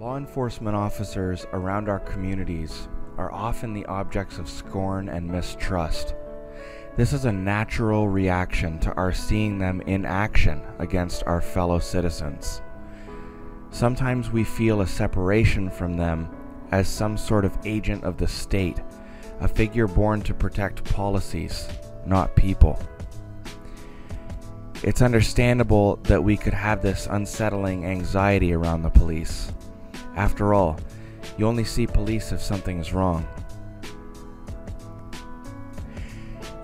Law enforcement officers around our communities are often the objects of scorn and mistrust. This is a natural reaction to our seeing them in action against our fellow citizens. Sometimes we feel a separation from them as some sort of agent of the state, a figure born to protect policies, not people. It's understandable that we could have this unsettling anxiety around the police. After all, you only see police if something is wrong.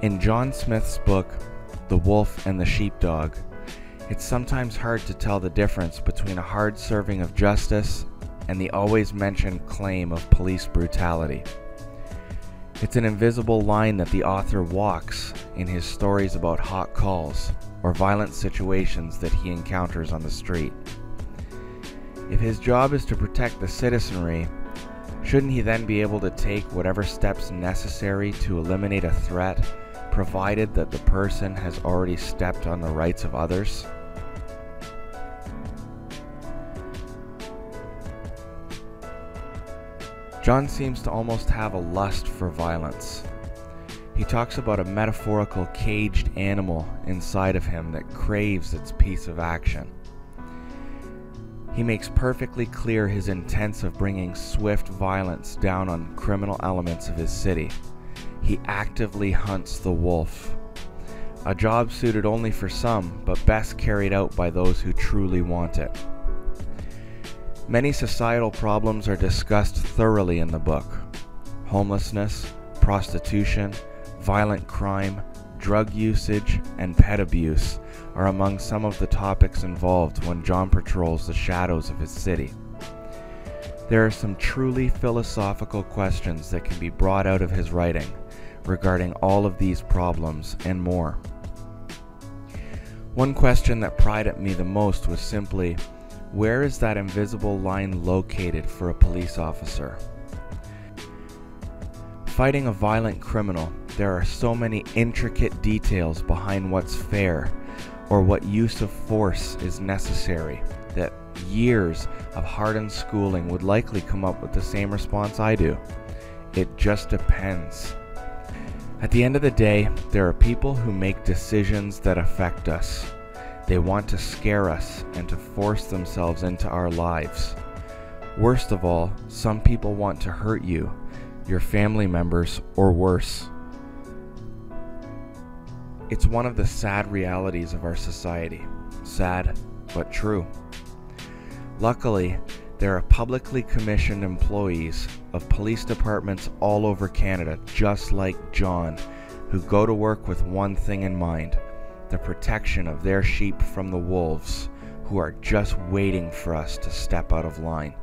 In John Smith's book, The Wolf and the Sheepdog, it's sometimes hard to tell the difference between a hard serving of justice and the always mentioned claim of police brutality. It's an invisible line that the author walks in his stories about hot calls or violent situations that he encounters on the street. If his job is to protect the citizenry, shouldn't he then be able to take whatever steps necessary to eliminate a threat, provided that the person has already stepped on the rights of others? John seems to almost have a lust for violence. He talks about a metaphorical caged animal inside of him that craves its piece of action. He makes perfectly clear his intents of bringing swift violence down on criminal elements of his city. He actively hunts the wolf, a job suited only for some, but best carried out by those who truly want it. Many societal problems are discussed thoroughly in the book. Homelessness, prostitution, violent crime, drug usage, and pet abuse are among some of the topics involved when John patrols the shadows of his city. There are some truly philosophical questions that can be brought out of his writing regarding all of these problems and more. One question that pried at me the most was simply, where is that invisible line located for a police officer? Fighting a violent criminal, there are so many intricate details behind what's fair or what use of force is necessary that years of hardened schooling would likely come up with the same response I do. It just depends. At the end of the day, there are people who make decisions that affect us. They want to scare us and to force themselves into our lives. Worst of all, some people want to hurt you, your family members, or worse. It's one of the sad realities of our society. Sad, but true. Luckily, there are publicly commissioned employees of police departments all over Canada, just like John, who go to work with one thing in mind: the protection of their sheep from the wolves, who are just waiting for us to step out of line.